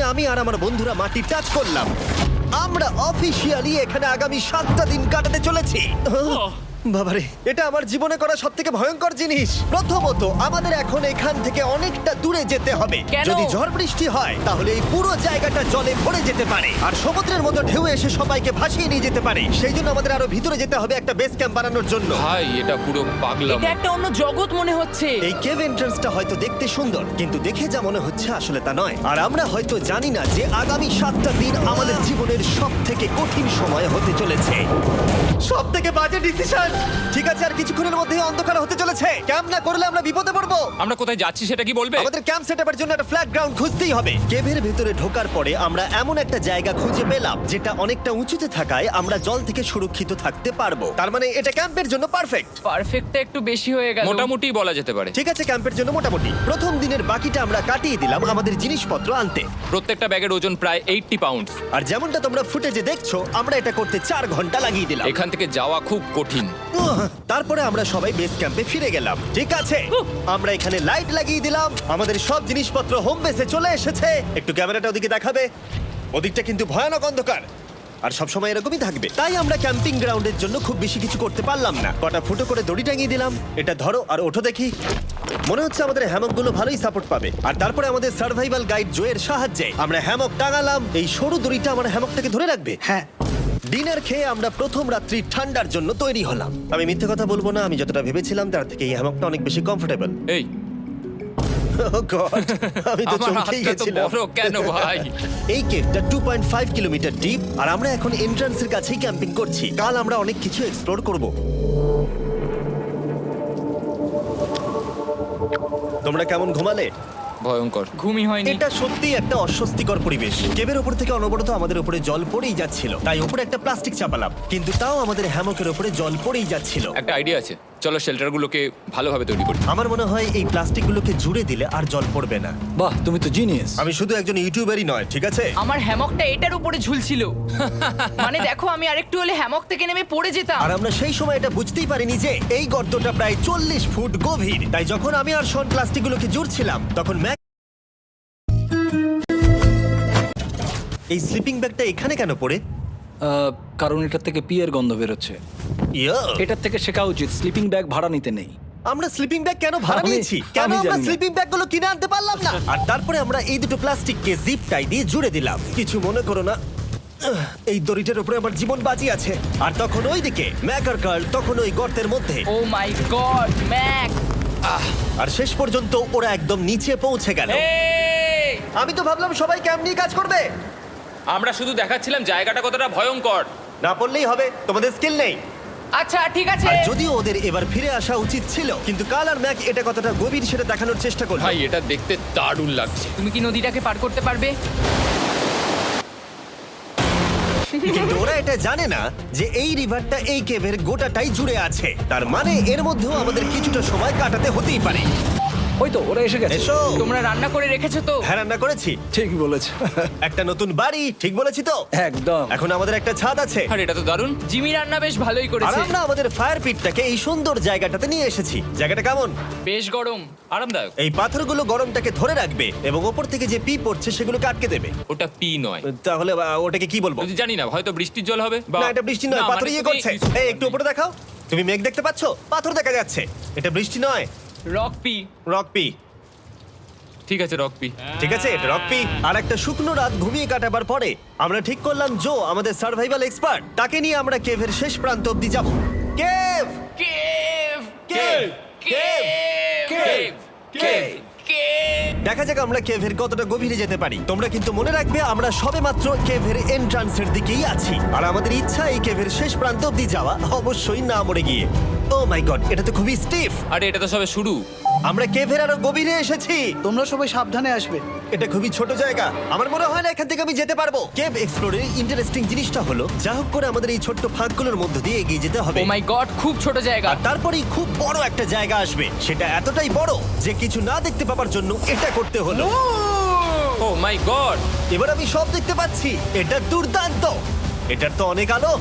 আমি আর আমার বন্ধুরা মাটি টাচ করলাম, আমরা অফিসিয়ালি এখানে আগামী 7টা দিন কাটাতে চলেছি। বাবারে, এটা আমার জীবনে করা সবথেকে ভয়ঙ্কর জিনিস। প্রথমত, আমাদের এখন এখান থেকে অনেকটা দূরে যেতে হবে। কেন? যদি ঝড় বৃষ্টি হয় তাহলে এই পুরো জায়গাটা জলে ভরে যেতে পারে, আর সমুদ্রের মতো ঢেউ এসে সবাইকে ভাসিয়ে নিয়ে যেতে পারে। সেই জন্য আমাদের আরো ভিতরে যেতে হবে একটা বেস ক্যাম্প বানানোর জন্য। ভাই এটা পুরো পাগলাম। এটা একটা অন্য জগৎ মনে হচ্ছে। এই কেভ এন্ট্রান্সটা হয়তো দেখতে সুন্দর, কিন্তু দেখে যা মনে হচ্ছে আসলে তা নয়। আর আমরা হয়তো জানি না যে আগামী 7টা দিন আমাদের জীবনের সব থেকে কঠিন সময় হতে চলেছে। সব থেকে বাজে ডিসিশন। ঠিক আছে, আর কিছুক্ষণের মধ্যেই অন্ধকার হতে চলেছে। ক্যাম্প না করলে আমরা বিপদে পড়বো। আমরা কোথায় যাচ্ছি সেটা কি বলবে? আমাদের ক্যাম্প সেটআপের জন্য একটা ফ্ল্যাট গ্রাউন্ড খুঁজতেই হবে। কেভের ভেতরে ঢোকার পরে আমরা এমন একটা জায়গা খুঁজে পেলাম যেটা অনেকটা উঁচুতে থাকায় আমরা জল থেকে সুরক্ষিত থাকতে পারবো। তার মানে এটা ক্যাম্পের জন্য পারফেক্ট। পারফেক্টটা একটু বেশি হয়ে গেল। মোটামুটি বলা যেতে পারে। ঠিক আছে, ক্যাম্পের জন্য মোটামুটি। প্রথম দিনের বাকিটা আমরা কাটিয়ে দিলাম আমাদের জিনিসপত্র আনতে। প্রত্যেকটা ব্যাগের ওজন প্রায় 80 পাউন্ড। আর যেমনটা তোমরা ফুটেজে দেখছো, আমরা এটা করতে 4 ঘন্টা লাগিয়ে দিলাম। এখান থেকে যাওয়া খুব কঠিন। তারপরে আমরা সবাই বেস ক্যাম্পে ফিরে গেলাম। ঠিক আছে, আমরা এখানে লাইট লাগিয়ে দিলাম। আমাদের সব জিনিসপত্র হোম বেসে চলে এসেছে। একটু ক্যামেরাটা ওদিকে দেখাবে? ওদিকটা কিন্তু ভয়ানক অন্ধকার, আর সবসময় এরকমই থাকবে। তাই আমরা ক্যাম্পিং গ্রাউন্ডের জন্য খুব বেশি কিছু করতে পারলাম না। কটা ফুটো করে দড়ি টাঙিয়ে দিলাম। এটা ধরো আর ওঠো দেখি। মনে হচ্ছে আমাদের হ্যামকগুলো ভালোই সাপোর্ট পাবে। আর তারপরে আমাদের সার্ভাইভাল গাইড জোয়ের সাহায্যে আমরা হ্যামক টাঙালাম। এই সরু দড়িটা আমার হ্যামকটাকে ধরে রাখবে। হ্যাঁ, ডিনার খেয়ে আমরা প্রথম রাত্রি ঠান্ডার জন্য তৈরি হলাম। আমি মিথ্যে কথা বলবো না, আমি যতটা ভেবেছিলাম তার থেকে এই হ্যামকটা অনেক বেশি কমফোর্টেবল। এই আমি তো আমার চমকেই হাতটা তো গেছিলাম। বড় কেন ভাই? এই কেভটা 2.5 কিলোমিটার ডিপ, আর আমরা এখন এন্ট্রান্সের কাছেই ক্যাম্পিং করছি। কাল আমরা অনেক কিছু এক্সপ্লোর করব। তোমরা কেমন ঘুমালে? ভয়ঙ্কর। ঘুমই হয়নি। এটা সত্যি একটা অস্বস্তিকর পরিবেশ। কেবের ওপর থেকে অনবরত আমাদের উপরে জল পড়েই যাচ্ছিল, তাই উপরে একটা প্লাস্টিক চাপালাম, কিন্তু তাও আমাদের হ্যামকের উপরে জল পড়েই যাচ্ছিল। একটা আইডিয়া আছে, চলো শেল্টারগুলোকে ভালোভাবে তৈরি করি। আমার মনে হয় এই প্লাস্টিকগুলোকে জুড়ে দিলে আর জল পড়বে না। বাহ, তুমি তো জিনিয়াস। আমি শুধু একজন ইউটিউবারই নয়, ঠিক আছে? আমার হ্যামকটা এটার উপরে ঝুলছিল। মানে দেখো, আমি আরেকটু হলে হ্যামক থেকে নেমে পড়ে যেতাম। আর আমরা সেই সময় এটা বুঝতেই পারিনি যে এই গর্তটা প্রায় 40 ফুট গভীর। তাই যখন আমি আর শন প্লাস্টিকগুলোকে জুড়ছিলাম, তখন ম্যাক এই স্লিপিং ব্যাগটা এখানে কেন পড়ে? কারণ এটার থেকে পিয়ের গন্ধ বেরোচ্ছে। ইয়া! এটার থেকে শেখা উচিত স্লিপিং ব্যাগ ভাড়া নিতে নেই। আমরা স্লিপিং ব্যাগ কেন ভাড়া আমি- নিয়েছি? কেন আমি আমরা জানি না। স্লিপিং ব্যাগগুলো কিনে আনতে পারলাম না? আর তারপরে আমরা এই দুটো প্লাস্টিককে জিপ টাই দিয়ে জুড়ে দিলাম। কিছু মনে করো না, এই দড়িটার উপরে আমার জীবন বাজি আছে। আর তখন ওইদিকে ম্যাক আর কার্ল তখন ওই গর্তের মধ্যে। ও মাই গড, ম্যাক! আর শেষ পর্যন্ত ওরা একদম নিচে পৌঁছে গেল। এই! আমি তো ভাবলাম সবাই ক্যাম্প নিয়ে কাজ করবে। আমরা শুধু দেখাচ্ছিলাম জায়গাটা কতটা ভয়ঙ্কর। না পড়লেই হবে, তোমাদের স্কিল নেই। আচ্ছা ঠিক আছে। আর যদিও ওদের এবার ফিরে আসা উচিত ছিল, কিন্তু কাল আর ম্যাক এটা কতটা গভীর সেটা দেখানোর চেষ্টা করলো। ভাই এটা দেখতে দারুণ লাগছে। তুমি কি নদীটাকে পার করতে পারবে? কিন্তু ওরা এটা জানে না যে এই রিভারটা এই কেভের গোটাটাই জুড়ে আছে। তার মানে এর মধ্যেও আমাদের কিছুটা সময় কাটাতে হতেই পারে। ওই তো ওরা এসে গেছে। এসো। তোমরা রান্না করে রেখেছো তো? হ্যাঁ, রান্না করেছি। ঠিক বলেছ। একটা নতুন বাড়ি, ঠিক বলেছি তো? একদম। এখন আমাদের একটা ছাদ আছে। আর এটা তো দারুণ। জিমি রান্না বেশ ভালোই আর করেছে। আমরা আমাদের ফায়ার পিটটাকে এই সুন্দর জায়গাটাতে নিয়ে এসেছি। জায়গাটা কেমন? বেশ গরম। আরামদায়ক। এই পাথরগুলো গরমটাকে ধরে রাখবে এবং ওপর থেকে যে পি পড়ছে সেগুলোকে আটকে দেবে। ওটা পি নয়। তাহলে ওটাকে কি বলবো? যদি জানি না, হয়তো বৃষ্টির জল হবে বা না, এটা বৃষ্টি নয়, না, পাথর মানে ইয়ে তুমি- করছে। এই একটু উপরে দেখাও। তুমি মেঘ দেখতে পাচ্ছো? পাথর দেখা যাচ্ছে। এটা বৃষ্টি নয়, রক পি। Rock P. ঠিক আছে, রক পি। ঠিক আছে, এটা রক পি। আর একটা শুকনো রাত ঘুমিয়ে কাটাবার পরে আমরা ঠিক করলাম জো আমাদের সার্ভাইভাল এক্সপার্ট, তাকে নিয়ে আমরা কেভের শেষ প্রান্ত অব্দি যাব। Cave! Cave! Cave! Cave! Cave! Cave! Cave! দেখা যাক আমরা কেভের কতটা গভীরে যেতে পারি। তোমরা কিন্তু মনে রাখবে আমরা সবেমাত্র কেভের এন্ট্রান্সের দিকেই আছি, আর আমাদের ইচ্ছা এই কেভের শেষ প্রান্ত অব্দি যাওয়া, অবশ্যই না মরে গিয়ে। ও মাই গড, এটা তো খুবই স্টিফ। আরে এটা তো সবে শুরু। আমরা কেভের আরো গভীরে এসেছি। তোমরা সবাই সাবধানে আসবে। এটা খুবই ছোট জায়গা, আমার মনে হয় না এখান থেকে আমি যেতে পারবো। কেভ এক্সপ্লোরের ইন্টারেস্টিং জিনিসটা হলো যা হোক করে আমাদের এই ছোট্ট ফাঁকগুলোর মধ্য দিয়ে এগিয়ে যেতে হবে। ও মাই গড, খুব ছোট জায়গা। আর তারপরেই খুব বড় একটা জায়গা আসবে, সেটা এতটাই বড় যে কিছু না দেখতে পাওয়ার জন্য এটা করতে হলো। ও মাই গড! এবার আমি সব দেখতে পাচ্ছি, এটা দুর্দান্ত। এটার তো অনেক আলো।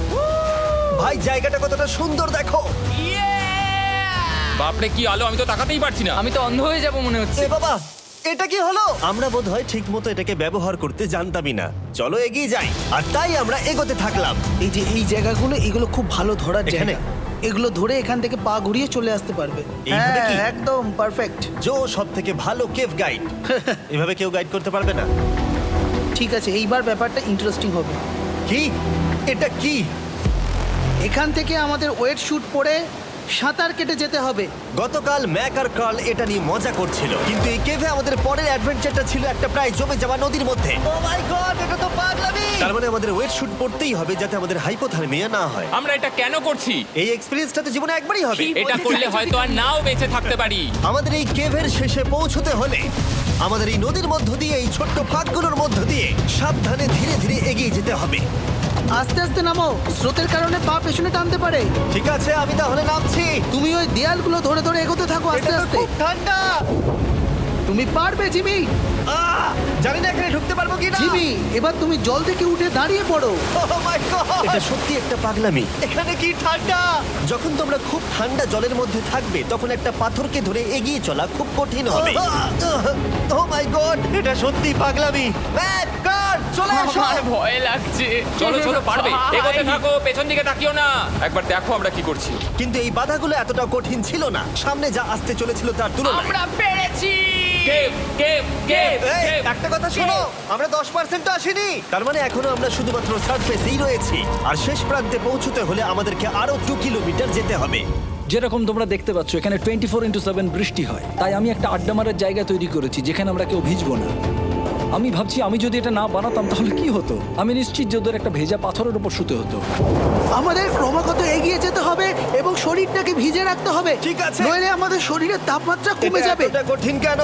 ভাই জায়গাটা কতটা সুন্দর দেখো। Yeah! বাপরে কি আলো, আমি তো তাকাতেই পারছি না। আমি তো অন্ধ হয়ে যাব মনে হচ্ছে। এ বাবা, এটা কি হলো? আমরা বোধহয় ঠিক মতো এটাকে ব্যবহার করতে জানতামই না। চলো এগিয়ে যাই। আর তাই আমরা এগোতে থাকলাম। এই যে এই জায়গাগুলো এগুলো খুব ভালো ধরার এখানে? জায়গা। এগুলো ধরে এখান থেকে পা ঘুরিয়ে চলে আসতে পারবে। এইভাবে কি? হ্যাঁ, একদম পারফেক্ট। জো সব থেকে ভালো কেভ গাইড। এভাবে কেউ গাইড করতে পারবে না। ঠিক আছে, এইবার ব্যাপারটা ইন্টারেস্টিং হবে। কি? এটা কি? এখান থেকে আমাদের ওয়েট শুট পরে সাঁতার কেটে যেতে হবে। গতকাল ম্যাক আর কার্ল এটা নিয়ে মজা করছিল, কিন্তু এই কেভে আমাদের পরের অ্যাডভেঞ্চারটা ছিল একটা প্রায় জমে যাওয়া নদীর মধ্যে। ও মাই গড, এটা তো পাগলামি! তার মানে আমাদের ওয়েট শুট পড়তেই হবে যাতে আমাদের হাইপোথার্মিয়া না হয়। আমরা এটা কেন করছি? এই এক্সপেরিয়েন্সটা তো জীবনে একবারই হবে। কি? এটা বলতে করলে চাইছো হয়তো আর তুমি? নাও বেঁচে থাকতে পারি। আমাদের এই কেভের শেষে পৌঁছতে হলে আমাদের এই নদীর মধ্য দিয়ে, এই ছোট্ট ফাঁকগুলোর মধ্য দিয়ে সাবধানে ধীরে ধীরে এগিয়ে যেতে হবে। আস্তে আস্তে নামো, স্রোতের কারণে পা পেছনে টানতে পারে। ঠিক আছে, আমি তাহলে নামছি। তুমি ওই দেয়ালগুলো ধরে ধরে এগোতে থাকো আস্তে এটা তো আস্তে। খুব ঠান্ডা। তুমি পারবে জিমি। জানি না এখানে ঢুকতে পারবো কি না। জিমি, এবার তুমি জল থেকে উঠে দাঁড়িয়ে পড়ো। এটা সত্যি একটা পাগলামি। এখানে কি ঠান্ডা! যখন তোমরা খুব ঠান্ডা জলের মধ্যে থাকবে তখন একটা পাথরকে ধরে এগিয়ে চলা খুব কঠিন হবে। ও মাই গড, এটা সত্যি পাগলামি। ম্যাক, গড, চলে আসো। আমার ভয় লাগছে। চলো চলো, পারবে। ভাই। এগোতে থাকো, পেছন দিকে তাকিও না। একবার দেখো আমরা কি করছি। কিন্তু এই বাধাগুলো এতটা কঠিন ছিল না সামনে যা আসতে চলেছিল তার তুলনায়। আমরা পেরেছি। কেভ কেভ কেভ এই, কেভ। একটা কথা শোনো, আমরা 10% আসিনি। তার মানে এখনো আমরা শুধুমাত্র সার্ফেসেই রয়েছি, আর শেষ প্রান্তে পৌঁছতে হলে আমাদেরকে আরো 2 কিলোমিটার যেতে হবে। যেরকম তোমরা দেখতে পাচ্ছ এখানে 24x7 বৃষ্টি হয়, তাই আমি একটা আড্ডা মারার জায়গা তৈরি করেছি যেখানে আমরা কেউ ভিজবো না। আমি ভাবছি আমি যদি এটা না বানাতাম তাহলে কি হতো। আমি নিশ্চিত যে ওদের একটা ভেজা পাথরের উপর শুতে হতো। আমাদের ক্রমাগত এগিয়ে যেতে হবে এবং শরীরটাকে ভিজে রাখতে হবে। ঠিক আছে। নইলে আমাদের শরীরের তাপমাত্রা কমে এটা যাবে। এতটা কঠিন কেন?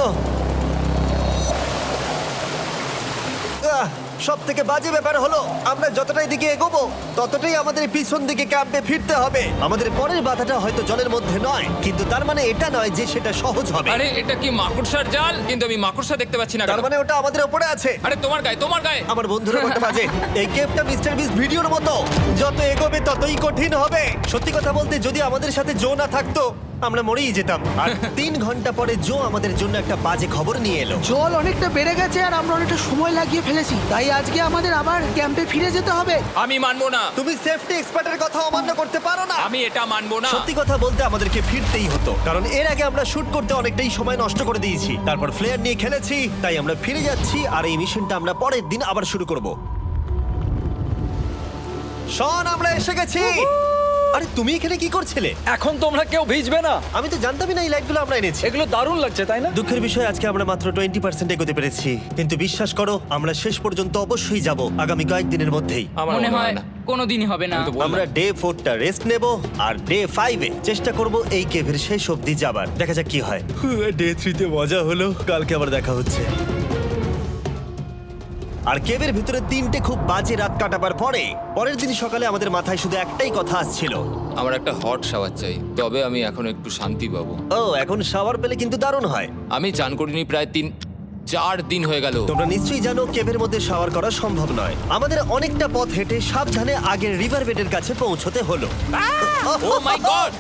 সব থেকে বাজে ব্যাপার হলো আমরা যতটাই দিকে এগোবো ততটাই আমাদের পিছন দিকে ক্যাম্পে ফিরতে হবে। আমাদের পরের বাধাটা হয়তো জলের মধ্যে নয়, কিন্তু তার মানে এটা নয় যে সেটা সহজ হবে। আরে এটা কি মাকড়সার জাল? কিন্তু আমি মাকড়সা দেখতে পাচ্ছি না তার কেন? মানে ওটা আমাদের উপরে আছে। আরে তোমার গায়ে, তোমার গায়ে। আমার বন্ধুরা কত বাজে। এই গেমটা মিস্টার বিস্ট ভিডিওর মতো, যত এগোবে ততই কঠিন হবে। সত্যি কথা বলতে যদি আমাদের সাথে জো না থাকতো আমরা মরেই যেতাম। আর 3 ঘন্টা পরে জো আমাদের জন্য একটা বাজে খবর নিয়ে এলো। জল অনেকটা বেড়ে গেছে আর আমরা অনেকটা সময় লাগিয়ে ফেলেছি, তাই আজকে আমাদের আবার ক্যাম্পে ফিরে যেতে হবে। আমি মানবো না। তুমি সেফটি এক্সপার্টের কথা অমান্য করতে পারো না। আমি এটা মানবো না। সত্যি কথা বলতে আমাদেরকে ফিরতেই হতো, কারণ এর আগে আমরা শুট করতে অনেকটাই সময় নষ্ট করে দিয়েছি। তারপর ফ্লেয়ার নিয়ে খেলেছি, তাই আমরা ফিরে যাচ্ছি আর এই মিশনটা আমরা পরের দিন আবার শুরু করব। শন, আমরা এসে গেছি। আরে তুমি এখানে কি করছিলে? এখন তোমরা কেউ ভিজবে না। আমি তো জানতামই না এই লাইটগুলো আমরা এনেছি। এগুলো দারুণ লাগছে তাই না? দুঃখের বিষয় আজকে আমরা মাত্র 20% এগোতে পেরেছি, কিন্তু বিশ্বাস করো আমরা শেষ পর্যন্ত অবশ্যই যাব আগামী কয়েকদিনের মধ্যেই। আমার মনে হয় কোনোদিনই হবে না। আমি তো বললাম। আমরা ডে 4টা রেস্ট নেব আর ডে 5 এ চেষ্টা করব এই কেভের শেষ অবধি যাবার। দেখা যাক কি হয়। ডে 3 তে মজা হলো, কালকে আবার দেখা হচ্ছে। আর কেভের ভিতরে 3টে খুব বাজে রাত কাটাবার পরে পরের দিন সকালে আমাদের মাথায় শুধু একটাই কথা আসছিল। আমার একটা হট শাওয়ার চাই, তবে আমি এখন একটু শান্তি পাবো। ও, এখন শাওয়ার পেলে কিন্তু দারুণ হয়। আমি চান করিনি প্রায় 3-4 দিন হয়ে গেল। তোমরা নিশ্চয়ই জানো কেভের মধ্যে শাওয়ার করা সম্ভব নয়। আমাদের অনেকটা পথ হেঁটে সাবধানে আগের রিভার বেডের কাছে পৌঁছতে হলো। ও মাই গড!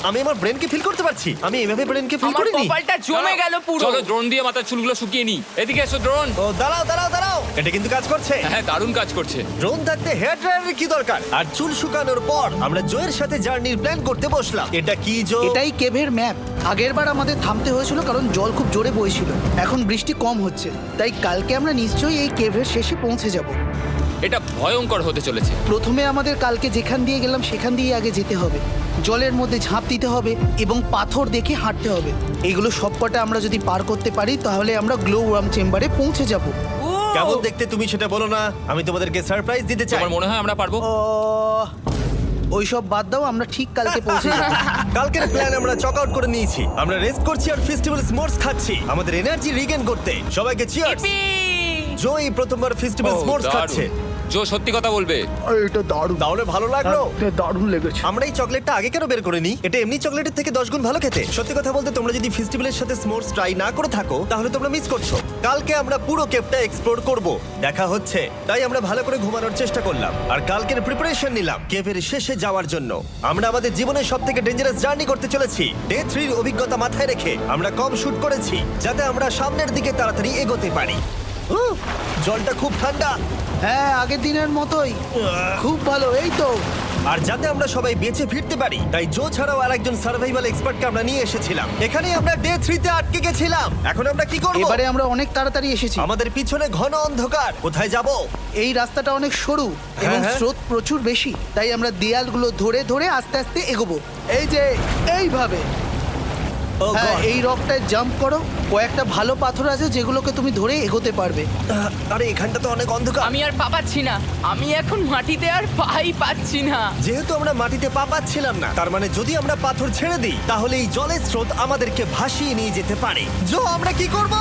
আমি আমার ব্রেনকে ফিল করতে পারছি। আমি এভাবে ব্রেনকে ফিল আমার করিনি। কপালটা জমে গেল পুরো। চলো ড্রোন দিয়ে মাথার চুলগুলো শুকিয়ে নি। এদিকে এসো ড্রোন। ও দাঁড়াও দাঁড়াও দাঁড়াও, এটা কিন্তু কাজ করছে। হ্যাঁ, দারুণ কাজ করছে। ড্রোন থাকতে হেয়ার ড্রায়ারের কি দরকার? আর চুল শুকানোর পর আমরা জোয়ের সাথে জার্নির প্ল্যান করতে বসলাম। এটা কি জো? এটাই কেভের ম্যাপ। আগেরবার আমাদের থামতে হয়েছিল কারণ জল খুব জোরে বইছিল। এখন বৃষ্টি কম হচ্ছে, তাই কালকে আমরা নিশ্চয়ই এই কেভের শেষে পৌঁছে যাব। এটা ভয়ঙ্কর হতে চলেছে। প্রথমে আমাদের কালকে যেখান দিয়ে গেলাম সেখান দিয়ে আগে যেতে হবে। জলের মধ্যে ঝাঁপ দিতে হবে এবং পাথর দেখে হাঁটতে হবে। এগুলো সবকটা আমরা যদি পার করতে পারি তাহলে আমরা গ্লো ওয়ার্ম চেম্বারে পৌঁছে যাব। কেমন দেখতে তুমি সেটা বলো না, আমি তোমাদেরকে সারপ্রাইজ দিতে চাই। আমার মনে হয় আমরা পারবো। ওইসব বাদ দাও, আমরা ঠিক কালকে পৌঁছে যাব। কালকের প্ল্যান আমরা চক আউট করে নিয়েছি। আমরা রেস্ট করছি আর ফেস্টিভ্যাল স্মোর্টস খাচ্ছি আমাদের এনার্জি রিগেন করতে। সবাইকে চিয়ার্স। Yippee! জো এই প্রথমবার ফেস্টিভ্যাল Oh, স্মোর্টস দারুণ। খাচ্ছে। জো সত্যি কথা বলবে। এটা দারুণ, তাহলে ভালো লাগলো। এটা দারুণ লেগেছে। আমরা এই চকলেটটা আগে কেন বের করে নি? এটা এমনি চকলেটের থেকে 10 গুণ ভালো খেতে। সত্যি কথা বলতে তোমরা যদি ফেস্টিভ্যালের সাথে স্মোর্স ট্রাই না করে থাকো তাহলে তোমরা মিস করছো। কালকে আমরা পুরো কেভটা এক্সপ্লোর করব, দেখা হচ্ছে। তাই আমরা ভালো করে ঘুমানোর চেষ্টা করলাম আর কালকের প্রিপারেশন নিলাম কেভের শেষে যাওয়ার জন্য। আমরা আমাদের জীবনের সবথেকে ডেঞ্জারাস জার্নি করতে চলেছি। ডে 3 এর অভিজ্ঞতা মাথায় রেখে আমরা কম শুট করেছি যাতে আমরা সামনের দিকে তাড়াতাড়ি এগোতে পারি। জলটা খুব ঠান্ডা হ্যাঁ, আগের দিনের মতোই খুব ভালো। এই তো আর যাতে আমরা সবাই বেঁচে ফিরতে পারি তাই জো ছাড়াও আরেকজন সার্ভাইভাল এক্সপার্টকে আমরা নিয়ে এসেছিলাম। এখানেই আমরা ডে 3 তে আটকে গেছিলাম। এখন আমরা কি করব? এবারে আমরা অনেক তাড়াতাড়ি এসেছি। আমাদের পিছনে ঘন অন্ধকার, কোথায় যাব? এই রাস্তাটা অনেক সরু এবং হ্যাঁ। স্রোত প্রচুর বেশি, তাই আমরা দেয়ালগুলো ধরে ধরে আস্তে আস্তে এগোবো। এই যে এইভাবে। ও হ্যাঁ, God! এই রকটায় জাম্প করো। কয়েকটা ভালো পাথর আছে যেগুলোকে তুমি ধরে এগোতে পারবে। আরে এখানটা তো অনেক অন্ধকার। আমি আর পা পাচ্ছি না, আমি এখন মাটিতে আর পাই পাচ্ছি না। যেহেতু আমরা মাটিতে পা পাচ্ছিলাম না, তার মানে যদি আমরা পাথর ছেড়ে দিই তাহলে এই জলের স্রোত আমাদেরকে ভাসিয়ে নিয়ে যেতে পারে। জো, আমরা কি করব?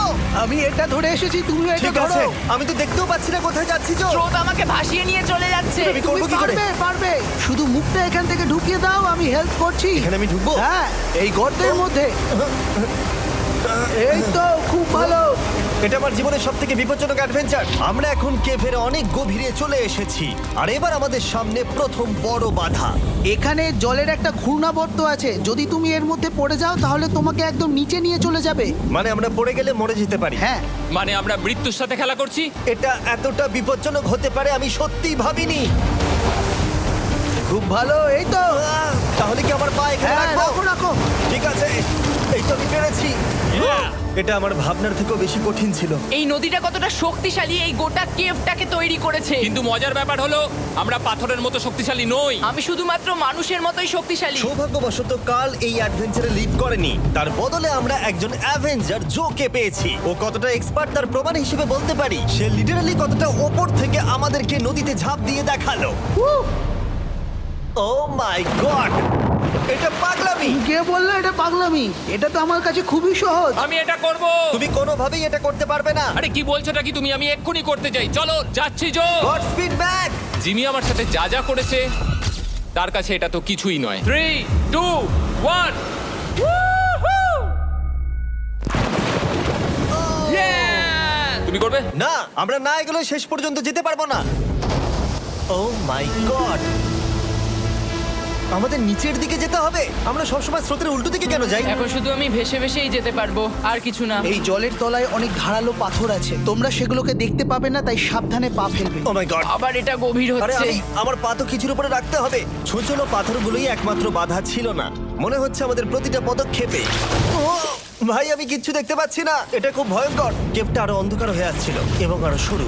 আমি এটা ধরে এসেছি, তুমি এটা ঠিক ধরো। আছে, আমি তো দেখতেও পাচ্ছি না কোথায় যাচ্ছি। জো, স্রোত আমাকে ভাসিয়ে নিয়ে চলে যাচ্ছে। আমি করবো তুমি কি করে? পারবে, পারবে। শুধু মুখটা এখান থেকে ঢুকিয়ে দাও, আমি হেল্প করছি। এখানে আমি ঢুকবো? হ্যাঁ, এই গর্তের মধ্যে। এই তো খুব ভালো। এটা আমার জীবনের সবথেকে বিপজ্জনক অ্যাডভেঞ্চার। আমরা এখন কেভের অনেক গভীরে চলে এসেছি আর এবার আমাদের সামনে প্রথম বড় বাধা। এখানে জলের একটা ঘূর্ণাবর্ত আছে, যদি তুমি এর মধ্যে পড়ে যাও তাহলে তোমাকে একদম নিচে নিয়ে চলে যাবে। মানে আমরা পড়ে গেলে মরে যেতে পারি। হ্যাঁ, মানে আমরা মৃত্যুর সাথে খেলা করছি। এটা এতটা বিপজ্জনক হতে পারে আমি সত্যিই ভাবিনি। খুব ভালো। এই তো। তাহলে কি আমার পা এখানে হ্যাঁ, রাখবো? রাখো রাখো। ঠিক আছে, এই তো আমি পেরেছি। এটা আমার ভাবনার থেকেও বেশি কঠিন ছিল। এই নদীটা কতটা শক্তিশালী এই গোটা কেভটাকে তৈরি করেছে। কিন্তু মজার ব্যাপার হলো আমরা পাথরের মতো শক্তিশালী নই। আমি শুধুমাত্র মানুষের মতোই শক্তিশালী। সৌভাগ্যবশত কাল এই অ্যাডভেঞ্চারে লিড করেনি, তার বদলে আমরা একজন অ্যাভেঞ্জার জোকে পেয়েছি। ও কতটা এক্সপার্ট তার প্রমাণ হিসেবে বলতে পারি। সে লিটারালি কতটা ওপর থেকে আমাদেরকে নদীতে ঝাঁপ দিয়ে দেখালো। ও মাই গড, এটা পাগলামি। কে বললো এটা পাগলামি? এটা তো আমার কাছে খুবই সহজ। আমি এটা করব। তুমি কোনোভাবেই এটা করতে পারবে না। আরে কি বলছোটা কি তুমি? আমি এক্ষুনি করতে চাই। চলো যাচ্ছি Joe. God speed back. Jimmy আমার সাথে যা যা করেছে তার কাছে এটা তো কিছুই নয়। 3, 2, 1। তুমি করবে? না, আমরা না এগুলো শেষ পর্যন্ত যেতে পারবো না। ও মাই গড, আমাদের নিচের দিকে যেতে হবে। আমরা সবসময় স্রোতের উল্টো দিকে কেন যাই? এখন শুধু আমি ভেসে ভেসেই যেতে পারবো, আর কিছু না। এই জলের তলায় অনেক ধারালো পাথর আছে, তোমরা সেগুলোকে দেখতে পাবে না, তাই সাবধানে পা ফেলবে। ও মাই গড, আবার এটা গভীর আরে হচ্ছে। আমার পা তো কিছুর উপরে রাখতে হবে। ছোট পাথরগুলোই একমাত্র বাধা ছিল না, মনে হচ্ছে আমাদের প্রতিটা পদক্ষেপে। ও ভাই, আমি কিচ্ছু দেখতে পাচ্ছি না। এটা খুব ভয়ঙ্কর। কেভটা আরো অন্ধকার হয়ে আসছিল এবং আরো সরু।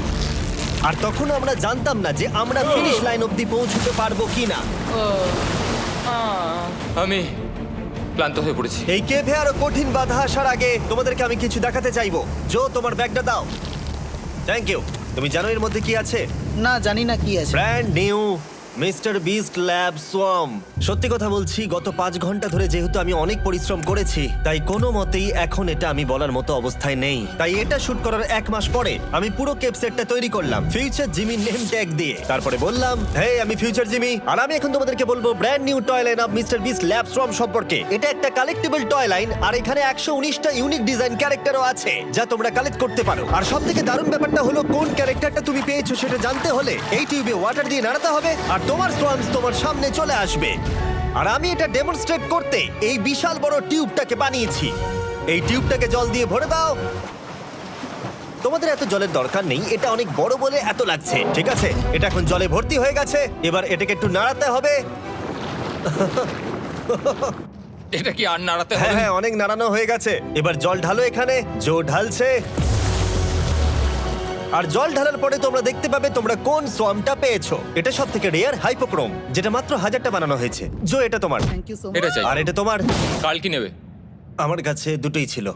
আর তখন আমরা জানতাম না যে আমরা ফিনিশ লাইন অবধি পৌঁছতে পারবো কিনা। আমি ক্লান্ত হয়ে পড়েছি। এই কেভে আরো কঠিন বাধা আসার আগে তোমাদেরকে আমি কিছু দেখাতে চাইবো। জো, তোমার ব্যাগটা দাও। Thank you. তুমি জানো এর মধ্যে কি আছে? না, জানি না কি আছে। Brand new mister beast lab swamp. সত্যি কথা বলছি, গত 5 ঘন্টা ধরে যেহেতু আমি অনেক পরিশ্রম করেছি, তাই কোনো মতেই এখন এটা আমি বলার মতো অবস্থায় নেই। তাই এটা শুট করার 1 মাস পরে আমি পুরো কেপ সেটটা তৈরি করলাম ফিউচার জিমি নেম ট্যাগ দিয়ে। তারপরে বললাম, হে, আমি ফিউচার জিমি, আর আমি এখন তোমাদেরকে বলবো brand new toy line of mister beast lab swamp সম্পর্কে। এটা একটা কালেক্টেবল টয় লাইন, আর এখানে 119টা ইউনিক ডিজাইন ক্যারেক্টারও আছে যা তোমরা কালেক্ট করতে পারো। আর সবথেকে দারুণ ব্যাপারটা হলো, কোন ক্যারেক্টারটা তুমি পেয়েছো সেটা জানতে হলে এই টিউবে ওয়াটার দিয়ে নাড়াতে হবে আর তোমার সোয়ামস তোমার সামনে চলে আসবে। আর আমি এটা ডেমনস্ট্রেট করতে এই বিশাল বড় টিউবটাকে বানিয়েছি। এই টিউবটাকে জল দিয়ে ভরে দাও। তোমাদের এত জলের দরকার নেই, এটা অনেক বড় বলে এত লাগছে। ঠিক আছে, এটা এখন জলে ভর্তি হয়ে গেছে। এবার এটাকে একটু নাড়াতে হবে। এটা কি আর নাড়াতে হ্যাঁ হবে? হ্যাঁ, অনেক নাড়ানো হয়ে গেছে। এবার জল ঢালো এখানে। জো ঢালছে। আর জল ঢালার পরে তোমরা দেখতে পাবে তোমরা কোন সোয়ামটা পেয়েছো। এটা সব থেকে রেয়ার হাইপোক্রোম, যেটা মাত্র 1000টা বানানো হয়েছে। জো, এটা তোমার। থ্যাংক ইউ সো এটা মাচ। চাই। আর এটা তোমার। কাল কি নেবে? আমার কাছে দুটোই ছিল।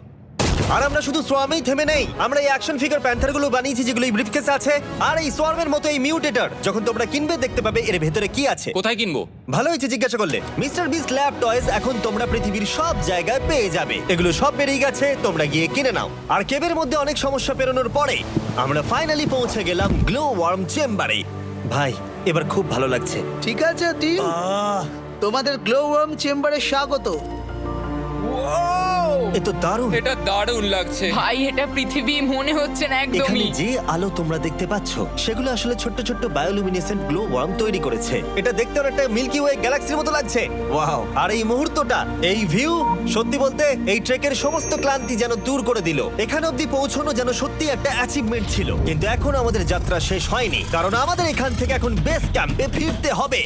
আর আমরা শুধু সোয়ামেই থেমে নেই, আমরা এই অ্যাকশন ফিগার প্যান্থারগুলো বানিয়েছি যেগুলো এই ব্রিফকেসে আছে। আর এই সোয়ার্মের মতো এই মিউটেটর যখন তোমরা কিনবে দেখতে পাবে এর ভেতরে কি আছে। কোথায় কিনবো? ভালো হয়েছে জিজ্ঞাসা করলে। মিস্টার বিস্ট ল্যাব টয়েস এখন তোমরা পৃথিবীর সব জায়গায় পেয়ে যাবে। এগুলো সব বেরিয়ে গেছে, তোমরা গিয়ে কিনে নাও। আর কেবের মধ্যে অনেক সমস্যা পেরোনোর পরে আমরা ফাইনালি পৌঁছে গেলাম গ্লো ওয়ার্ম চেম্বারে। ভাই এবার খুব ভালো লাগছে। ঠিক আছে টিম, তোমাদের গ্লো ওয়ার্ম চেম্বারে স্বাগত। এ তো দারুণ। এটা দারুণ লাগছে। ভাই এটা পৃথিবী মনে হচ্ছে না এখানে একদমই। যে আলো তোমরা দেখতে পাচ্ছ সেগুলো আসলে ছোট্ট ছোট্ট বায়োলুমিনেসেন্ট গ্লো ওয়ার্ম তৈরি করেছে। এটা দেখতে অনেকটা মিল্কি ওয়ে গ্যালাক্সির মতো লাগছে। ওয়াও! আর এই মুহূর্তটা, এই ভিউ, সত্যি বলতে এই ট্রেকের সমস্ত ক্লান্তি যেন দূর করে দিল। এখানে অবধি পৌঁছানো যেন সত্যি একটা অ্যাচিভমেন্ট ছিল। কিন্তু এখন আমাদের যাত্রা শেষ হয়নি, কারণ আমাদের এখান থেকে এখন বেস ক্যাম্পে ফিরতে হবে।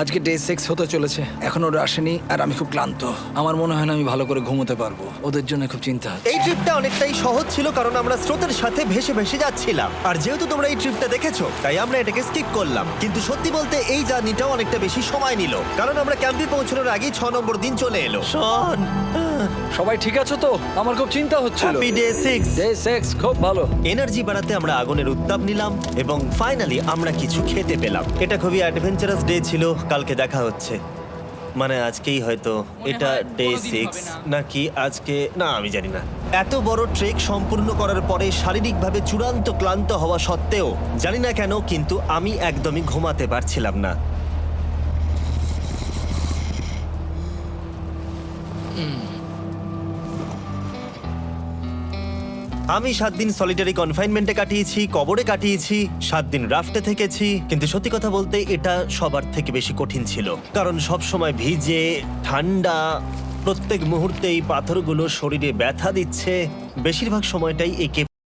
আজকে ডে 6 হতে চলেছে, এখনো ওরা আসেনি আর আমি খুব ক্লান্ত। আমার মনে হয় না আমি ভালো করে ঘুমোতে পারবো। ওদের জন্য খুব চিন্তা হচ্ছে। এই ট্রিপটা অনেকটাই সহজ ছিল কারণ আমরা স্রোতের সাথে ভেসে ভেসে যাচ্ছিলাম। আর যেহেতু তোমরা এই ট্রিপটা দেখেছো তাই আমরা এটাকে স্কিপ করলাম। কিন্তু সত্যি বলতে এই জার্নিটাও অনেকটা বেশি সময় নিল, কারণ আমরা ক্যাম্পে পৌঁছানোর আগেই 6 নম্বর দিন চলে এলো। শন, সবাই ঠিক আছো তো? আমার খুব চিন্তা হচ্ছিল। Happy day 6। ডে 6 খুব ভালো। এনার্জি বাড়াতে আমরা আগুনের উত্তাপ নিলাম এবং ফাইনালি আমরা কিছু খেতে পেলাম। এটা খুবই অ্যাডভেঞ্চারাস ডে ছিল। কালকে দেখা হচ্ছে, মানে আজকেই হয়তো। এটা হয় ডে কোনোদিন 6 হবে না। নাকি আজকে, না আমি জানি না। এত বড় ট্রেক সম্পূর্ণ করার পরে শারীরিকভাবে চূড়ান্ত ক্লান্ত হওয়া সত্ত্বেও জানি না কেন কিন্তু আমি একদমই ঘুমাতে পারছিলাম না। আমি 7 দিন সলিটারি কনফাইনমেন্টে কাটিয়েছি, কবরে কাটিয়েছি, 7 দিন রাফটে থেকেছি। কিন্তু সত্যি কথা বলতে এটা সবার থেকে বেশি কঠিন ছিল, কারণ সব সময় ভিজে, ঠান্ডা, প্রত্যেক মুহূর্তে এই পাথরগুলো শরীরে ব্যথা দিচ্ছে। বেশিরভাগ সময়টাই একে